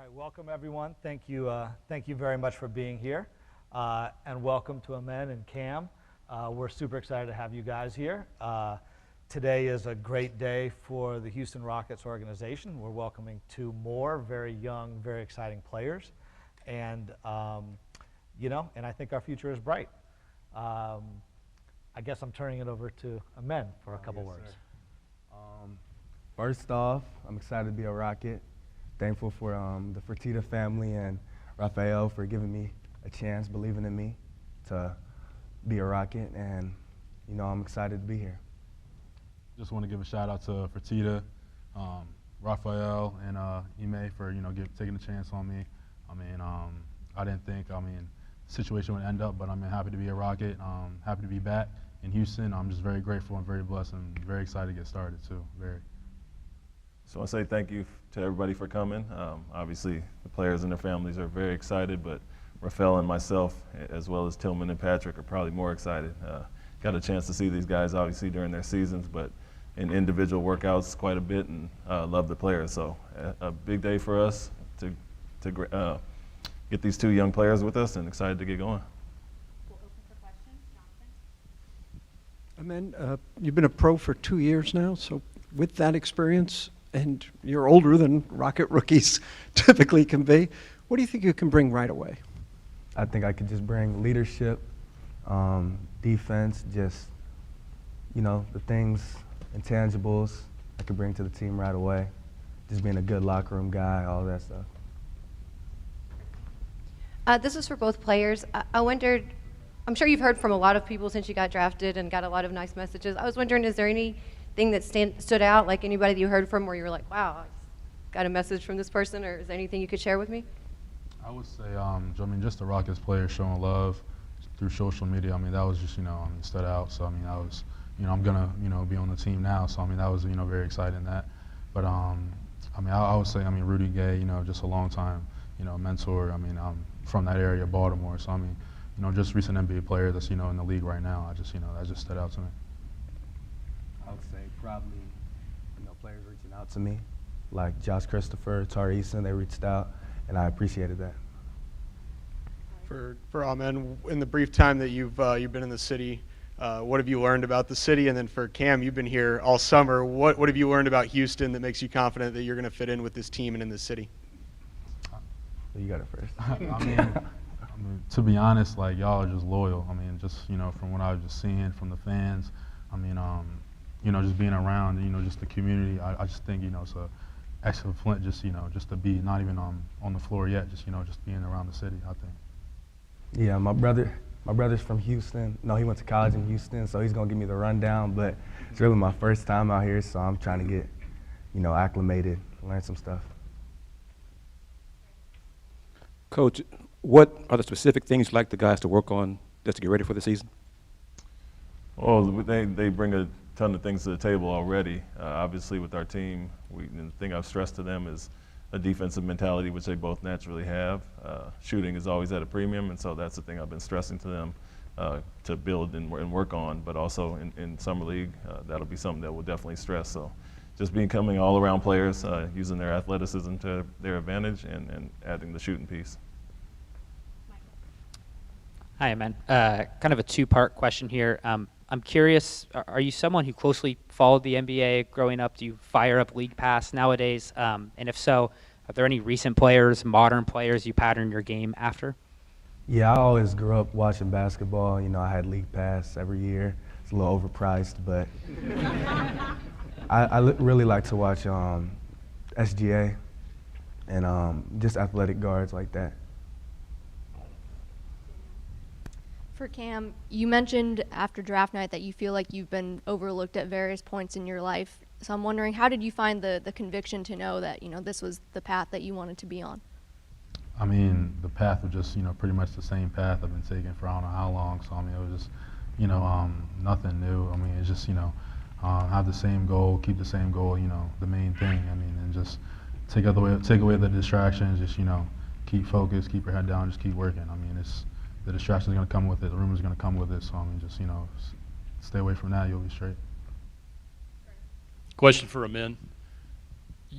right, welcome everyone. Thank you very much for being here, and welcome to Amen and Cam. We're super excited to have you guys here. Today is a great day for the Houston Rockets organization. We're welcoming two more very young, very exciting players, and and I think our future is bright. I guess I'm turning it over to Amen for a couple words. First off, I'm excited to be a Rocket. Thankful for the 𝗪𝗧𝗏 family and Raphael for giving me a chance, believing in me to be a Rocket, and I'm excited to be here. Just want to give a shout out to 𝗪𝗧𝗏, Raphael, and 𝗖𝗎 for taking a chance on me. I didn't think the situation would end up, but I'm happy to be a Rocket. Happy to be back in Houston. I'm just very grateful and very blessed and very excited to get started too. Very. So I want to say thank you to everybody for coming. Obviously, the players and their families are very excited, but Raphael and myself, as well as Tillman and Patrick, are probably more excited. Got a chance to see these guys, obviously, during their seasons, but in individual workouts quite a bit, and love the players. So a big day for us to get these two young players with us, and excited to get going. We'll open for questions. Jonathan? Amen. You've been a pro for 2 years now, so with that experience, and you're older than Rocket rookies typically can be, what do you think you can bring right away? I think I could just bring leadership, defense, just, the things, intangibles I could bring to the team right away. Just being a good locker room guy, all that stuff. This is for both players. I wondered, I'm sure you've heard from a lot of people since you got drafted and got a lot of nice messages. I was wondering, is there anything that stood out, like anybody that you heard from where you were like, wow, I got a message from this person, or is there anything you could share with me? I would say, just the Rockets players showing love through social media. That was just, stood out. So, that was, I'm gonna, be on the team now. So, that was, very exciting that. But, I would say, Rudy Gay, just a long time, mentor. I'm from that area, Baltimore. So, just recent NBA player that's, in the league right now. That just stood out to me. I would say probably, players reaching out to me, like Josh Christopher, 𝗪𝗧𝗏, they reached out, and I appreciated that. For Amen, in the brief time that you've been in the city, what have you learned about the city? And then for Cam, you've been here all summer. What have you learned about Houston that makes you confident that you're going to fit in with this team and in this city? You got it first. To be honest, y'all are just loyal. Just from what I was just seeing from the fans. Just being around, just the community. I just think it's a excellent, just just to be not even on the floor yet, just just being around the city. I think. Yeah, my brother's from Houston. No, he went to college in Houston, so he's gonna give me the rundown. But it's really my first time out here, so I'm trying to get, acclimated, learn some stuff. Coach, what are the specific things you'd like the guys to work on just to get ready for the season? Well, they bring a ton of things to the table already. Obviously, with our team, the thing I've stressed to them is a defensive mentality, which they both naturally have. Shooting is always at a premium, and so that's the thing I've been stressing to them to build and work on. But also in Summer League, that'll be something that we'll definitely stress. So just becoming all-around players, using their athleticism to their advantage, and adding the shooting piece. Hi, Amen. Kind of a two-part question here. I'm curious, are you someone who closely followed the NBA growing up? Do you fire up League Pass nowadays? And if so, are there any recent players, modern players you pattern your game after? Yeah, I always grew up watching basketball. I had League Pass every year. It's a little overpriced, but I really like to watch SGA and just athletic guards like that. For Cam, you mentioned after draft night that you feel like you've been overlooked at various points in your life. So I'm wondering, how did you find the conviction to know that, this was the path that you wanted to be on? The path was just, pretty much the same path I've been taking for I don't know how long. So, it was just, nothing new. It's just, have the same goal, keep the same goal, the main thing. And just take away the distractions, just, keep focused, keep your head down, just keep working. The distractions are going to come with it, the rumors are going to come with it, so just, stay away from that, you'll be straight. Question for Amen.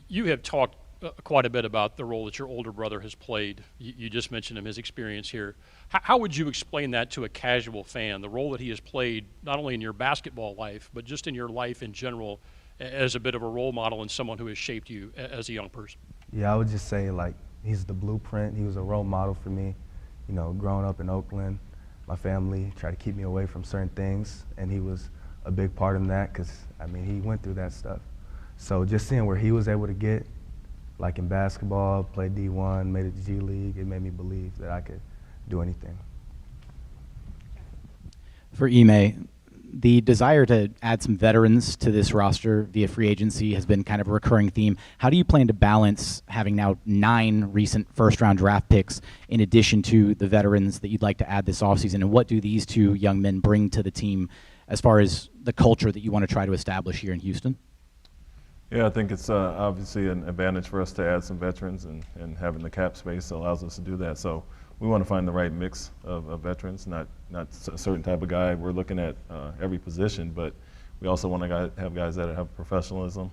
You have talked quite a bit about the role that your older brother has played. You just mentioned him, his experience here. How would you explain that to a casual fan, the role that he has played not only in your basketball life, but just in your life in general as a bit of a role model and someone who has shaped you as a young person? Yeah, I would just say, like, he's the blueprint. He was a role model for me. You know, growing up in Oakland, my family tried to keep me away from certain things, and he was a big part in that because, I mean, he went through that stuff. So just seeing where he was able to get, like in basketball, played D1, made it to G League, it made me believe that I could do anything. For 𝗖𝗎, the desire to add some veterans to this roster via free agency has been kind of a recurring theme. How do you plan to balance having now 9 recent first-round draft picks in addition to the veterans that you'd like to add this offseason? And what do these 2 young men bring to the team as far as the culture that you want to try to establish here in Houston? Yeah, I think it's obviously an advantage for us to add some veterans, and having the cap space allows us to do that. So we want to find the right mix of veterans, not a certain type of guy. We're looking at every position, but we also want to have guys that have professionalism,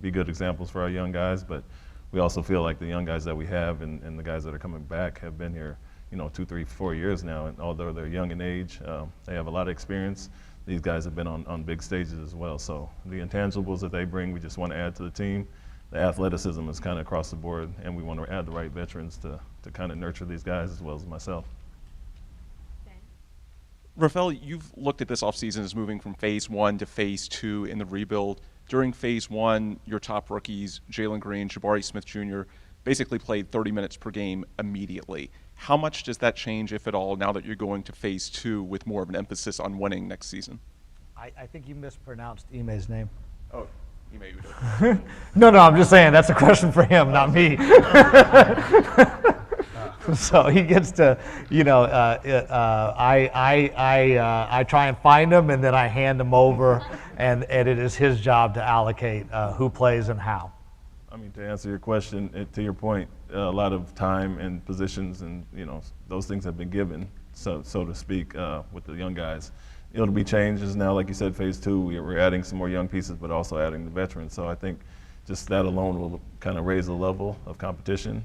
be good examples for our young guys. But we also feel like the young guys that we have and the guys that are coming back have been here, 2, 3, 4 years now. And although they're young in age, they have a lot of experience. These guys have been on big stages as well. So the intangibles that they bring, we just want to add to the team. The athleticism is kind of across the board, and we want to add the right veterans to kind of nurture these guys as well as myself. Rafael, you've looked at this offseason as moving from phase 1 to phase 2 in the rebuild. During phase 1, your top rookies, Jalen Green, Jabari Smith Jr., basically played 30 minutes per game immediately. How much does that change, if at all, now that you're going to phase 2 with more of an emphasis on winning next season? I think you mispronounced 𝗖𝗎's name. Oh, 𝗖𝗎𝗓𝗓. No, I'm just saying that's a question for him, not me. So he gets to, I try and find him, and then I hand him over, and it is his job to allocate who plays and how. I mean, to answer your question, to your point, a lot of time and positions and, those things have been given, so to speak, with the young guys. It'll be changes now, like you said, phase 2, we're adding some more young pieces, but also adding the veterans. So I think just that alone will kind of raise the level of competition.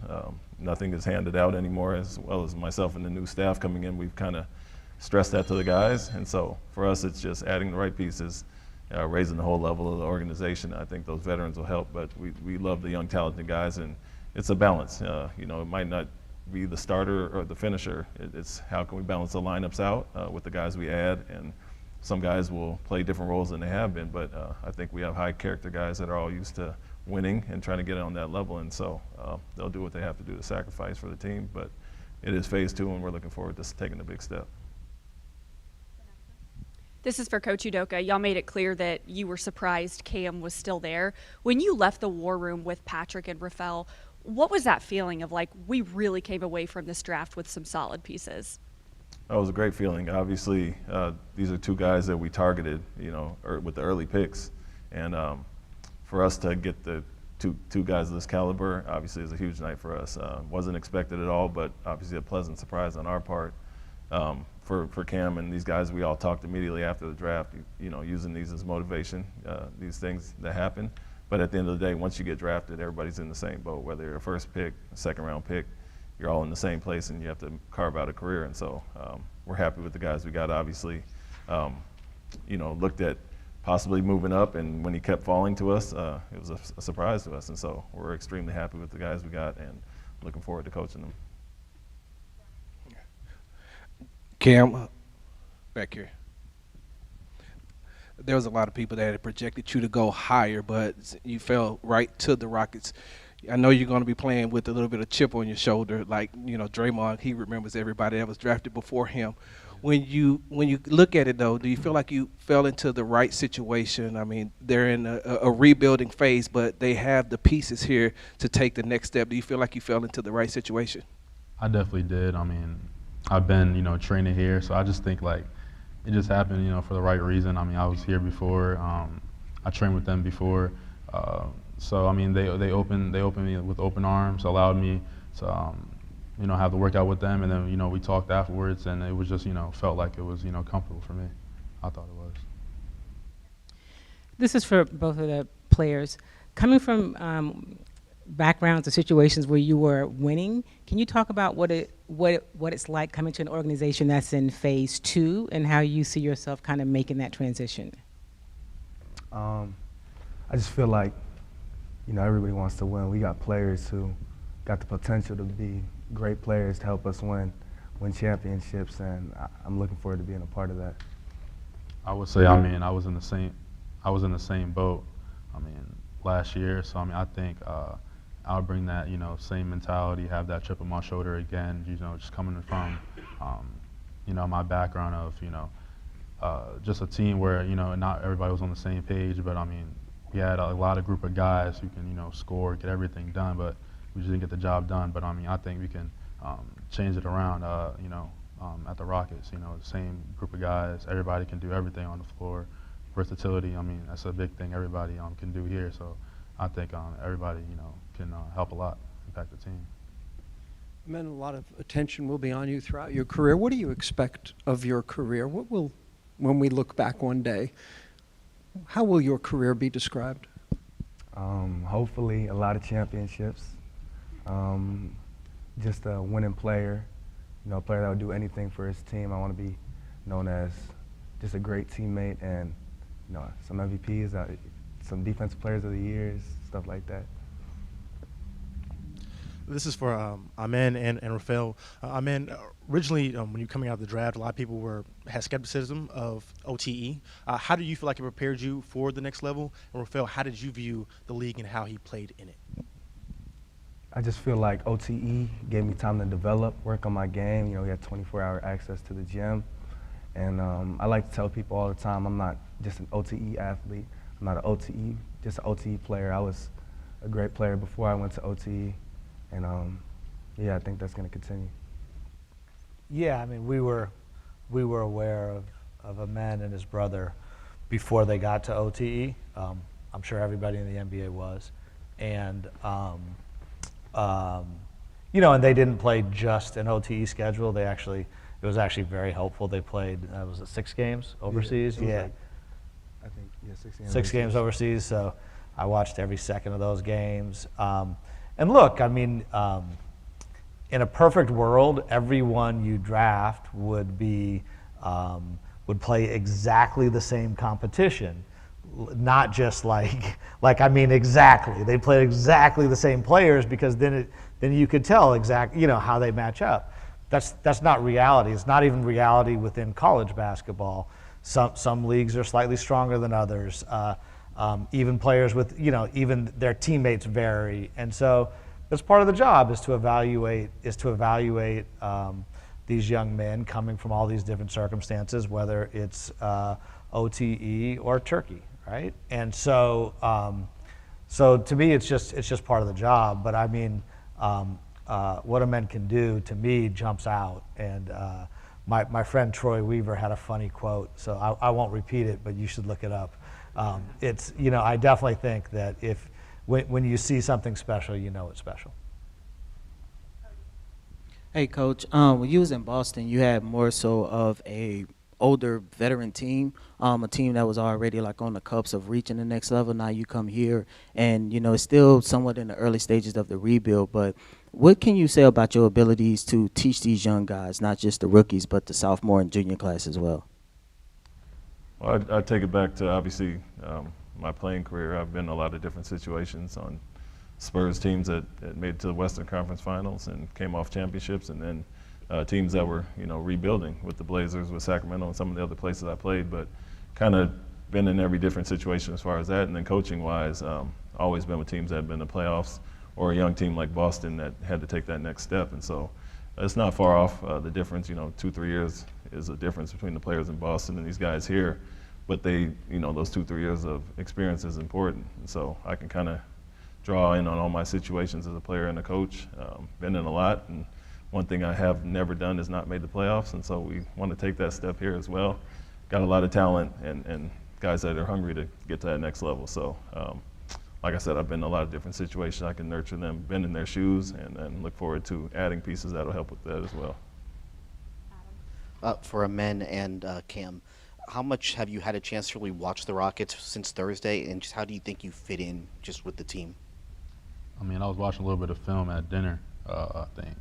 Nothing is handed out anymore, as well as myself and the new staff coming in. We've kind of stressed that to the guys. And so for us, it's just adding the right pieces, raising the whole level of the organization. I think those veterans will help, but we love the young, talented guys, and it's a balance. It might not be the starter or the finisher. It's how can we balance the lineups out with the guys we add, and some guys will play different roles than they have been, but I think we have high character guys that are all used to winning and trying to get on that level, and so they'll do what they have to do to sacrifice for the team, but it is phase 2, and we're looking forward to taking the big step. This is for Coach Udoka. Y'all made it clear that you were surprised Cam was still there. When you left the war room with Patrick and Rafael, what was that feeling of like, we really came away from this draft with some solid pieces? That was a great feeling. Obviously, these are 2 guys that we targeted, with the early picks. And for us to get the two guys of this caliber, obviously, is a huge night for us. Wasn't expected at all, but obviously a pleasant surprise on our part. For Cam and these guys, we all talked immediately after the draft, using these as motivation, these things that happen. But at the end of the day, once you get drafted, everybody's in the same boat, whether you're a first pick, a second-round pick. You're all in the same place, and you have to carve out a career. And so we're happy with the guys we got, obviously. Looked at possibly moving up, and when he kept falling to us, it was a surprise to us. And so we're extremely happy with the guys we got and looking forward to coaching them. Cam, back here. There was a lot of people that had projected you to go higher, but you fell right to the Rockets. I know you're going to be playing with a little bit of chip on your shoulder, like Draymond. He remembers everybody that was drafted before him. When you look at it, though, do you feel like you fell into the right situation? I mean, they're in a rebuilding phase, but they have the pieces here to take the next step. Do you feel like you fell into the right situation? I definitely did. I mean, I've been training here, so I just think like it just happened for the right reason. I mean, I was here before. I trained with them before. So I mean, they opened me with open arms, allowed me to have the workout with them, and then we talked afterwards, and it was just felt like it was comfortable for me. I thought it was. This is for both of the players. Coming from backgrounds or situations where you were winning. Can you talk about what it's like coming to an organization that's in phase 2 and how you see yourself kind of making that transition? I just feel like, everybody wants to win. We got players who got the potential to be great players to help us win championships, and I'm looking forward to being a part of that. I would say, I was in the same boat. Last year, so I think I'll bring that, same mentality, have that chip on my shoulder again. Just coming from, my background of, just a team where not everybody was on the same page, but we had a lot of group of guys who can score, get everything done, but we just didn't get the job done. But I think we can change it around. At the Rockets, the same group of guys, everybody can do everything on the floor. Versatility, that's a big thing everybody can do here. So I think everybody, can help a lot, impact the team. Men, a lot of attention will be on you throughout your career. What do you expect of your career? When we look back one day, how will your career be described? Hopefully a lot of championships. Just a winning player, a player that would do anything for his team. I want to be known as just a great teammate and some MVPs, some defensive players of the years, stuff like that. This is for 𝗖𝗢𝗡𝗡𝗘𝗖𝗧 and 𝗪𝗏𝗪. 𝗪𝗏𝗧, originally when you coming out of the draft, a lot of people had skepticism of OTE. How do you feel like it prepared you for the next level? And 𝗪𝗏𝗪, how did you view the league and how he played in it? I just feel like OTE gave me time to develop, work on my game. We had 24-hour access to the gym. And I like to tell people all the time, I'm not just an OTE athlete. I'm not an OTE, just an OTE player. I was a great player before I went to OTE. And I think that's going to continue. Yeah, we were aware of 𝗪𝗓 and his brother before they got to OTE. I'm sure everybody in the NBA was. And and they didn't play just an OTE schedule. It was actually very helpful. They played, was it 6 games overseas? Yeah. I think, 6 games. 6 games overseas, so I watched every second of those games. And look, in a perfect world, everyone you draft would play exactly the same competition. Not just exactly. They played exactly the same players because then you could tell how they match up. That's not reality. It's not even reality within college basketball. Some leagues are slightly stronger than others. Even players with, even their teammates vary. And so that's part of the job is to evaluate these young men coming from all these different circumstances, whether it's OTE or Turkey, right? And so to me, it's just part of the job. But what 𝗪𝗓𝗡 can do to me jumps out. And my friend Troy Weaver had a funny quote, so I won't repeat it, but you should look it up. I definitely think that when you see something special, it's special. Hey, Coach. When you was in Boston, you had more so of a older veteran team, a team that was already on the cusp of reaching the next level. Now you come here, and it's still somewhat in the early stages of the rebuild. But what can you say about your abilities to teach these young guys, not just the rookies, but the sophomore and junior class as well? Well, I take it back to obviously my playing career. I've been in a lot of different situations on Spurs teams that made it to the Western Conference Finals and came off championships, and then teams that were rebuilding with the Blazers, with Sacramento, and some of the other places I played. But kind of been in every different situation as far as that, and then coaching-wise, always been with teams that have been in the playoffs, or a young team like Boston that had to take that next step. And so it's not far off the difference. 2-3 years is a difference between the players in Boston and these guys here. But they, those 2-3 years of experience is important. And so I can kind of draw in on all my situations as a player and a coach. Been in a lot, and one thing I have never done is not made the playoffs. And so we want to take that step here as well. Got a lot of talent and guys that are hungry to get to that next level. So like I said, I've been in a lot of different situations. I can nurture them, bend in their shoes, and look forward to adding pieces that will help with that as well. For 𝗪𝗓𝗡 and Cam, how much have you had a chance to really watch the Rockets since Thursday, and just how do you think you fit in just with the team? I mean, I was watching a little bit of film at dinner, I think,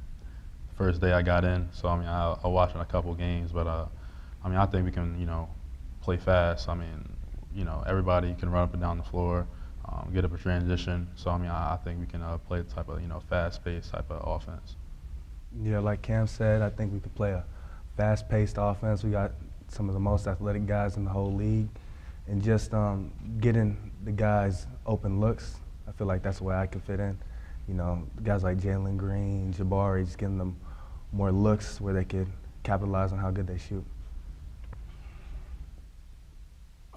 the first day I got in. So, I mean, I watched a couple games, but, I mean, I think we can, you know, play fast. I mean, you know, everybody can run up and down the floor, get up a transition. So, I mean, I think we can play the type of, you know, fast-paced type of offense. Yeah, like Cam said, I think we could play a fast-paced offense. We got some of the most athletic guys in the whole league. And just getting the guys open looks, I feel like that's where I can fit in. You know, guys like Jalen Green, Jabari, just getting them more looks where they could capitalize on how good they shoot.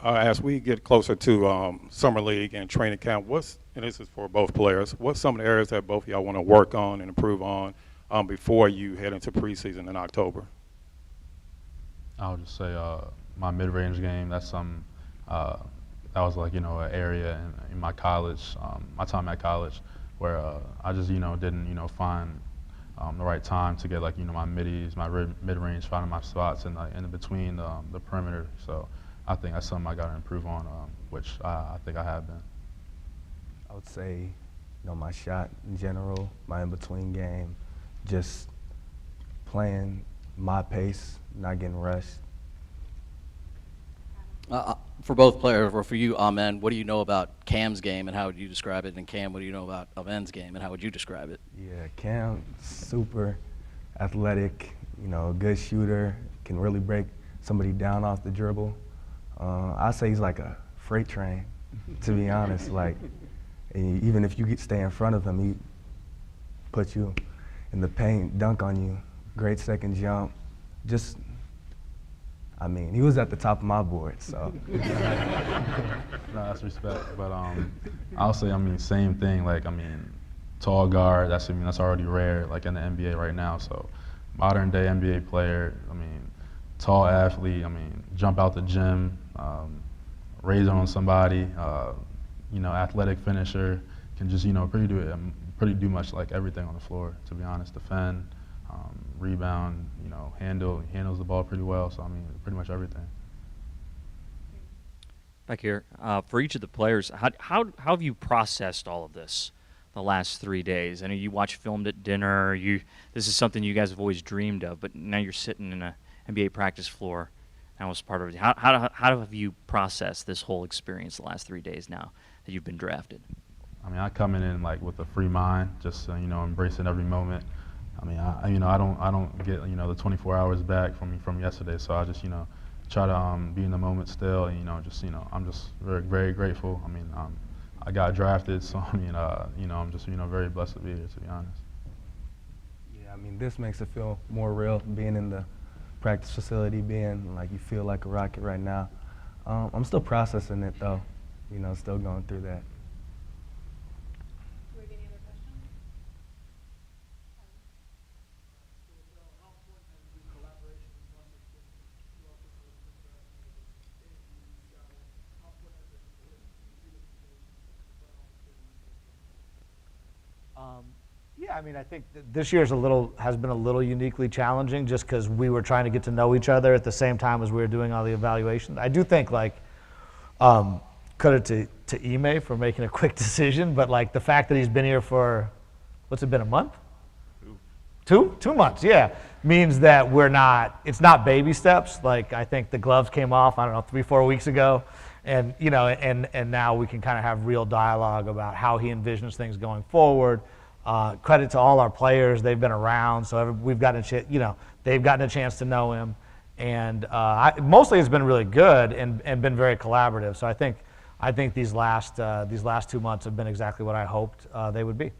As we get closer to summer league and training camp, and this is for both players, what's some of the areas that both of y'all want to work on and improve on before you head into preseason in October? I would just say my mid-range game, that's some, that was like, you know, an area in my college, my time at college, where I just, you know, didn't, you know, find the right time to get, like, you know, my middies, my mid-range, finding my spots in between the perimeter. So I think that's something I got to improve on, which I think I have been. I would say, you know, my shot in general, my in-between game, just playing my pace, not getting rushed. For both players, or for you, Amen, what do you know about Cam's game and how would you describe it? And Cam, what do you know about Amen's game and how would you describe it? Yeah, Cam, super athletic, you know, good shooter, can really break somebody down off the dribble. I say he's like a freight train, to be honest. Like, even if you stay in front of him, he put you in the paint, dunk on you, great second jump. Just, I mean, he was at the top of my board, so. No, that's respect. But I'll say, I mean, same thing. Like, I mean, tall guard, that's already rare, like in the NBA right now. So, modern day NBA player, I mean, tall athlete, I mean, jump out the gym, raise on somebody, you know, athletic finisher, can just, you know, pretty do much like everything on the floor, to be honest. Defend, rebound, you know, handles the ball pretty well. So, I mean, pretty much everything. Back here, for each of the players, how have you processed all of this the last 3 days? I know you watch filmed at dinner. This is something you guys have always dreamed of, but now you're sitting in a NBA practice floor. That was part of it. How have you processed this whole experience the last 3 days now that you've been drafted? I mean, I come in like with a free mind, just you know, embracing every moment. I mean, I don't get, you know, the 24 hours back from yesterday, so I just, you know, try to be in the moment still, and, you know, just, you know, I'm just very, very grateful. I mean, I got drafted, so I mean, you know, I'm just, you know, very blessed to be here, to be honest. Yeah, I mean, this makes it feel more real, being in the practice facility, being like you feel like a Rocket right now. I'm still processing it though, you know, still going through that. Do we have any other questions? Yeah, I mean, I think this year's has been a little uniquely challenging just because we were trying to get to know each other at the same time as we were doing all the evaluations. I do think, like, credit to 𝗖𝗎𝗓 for making a quick decision, but like the fact that he's been here for, what's it been, a month? 2 months, yeah, means that it's not baby steps. Like, I think the gloves came off, I don't know, 3-4 weeks ago. And, you know, and now we can kind of have real dialogue about how he envisions things going forward. Credit to all our players; they've been around, so we've gotten they've gotten a chance to know him, and mostly it's been really good and been very collaborative. So I think these last 2 months have been exactly what I hoped they would be.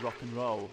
rock and roll.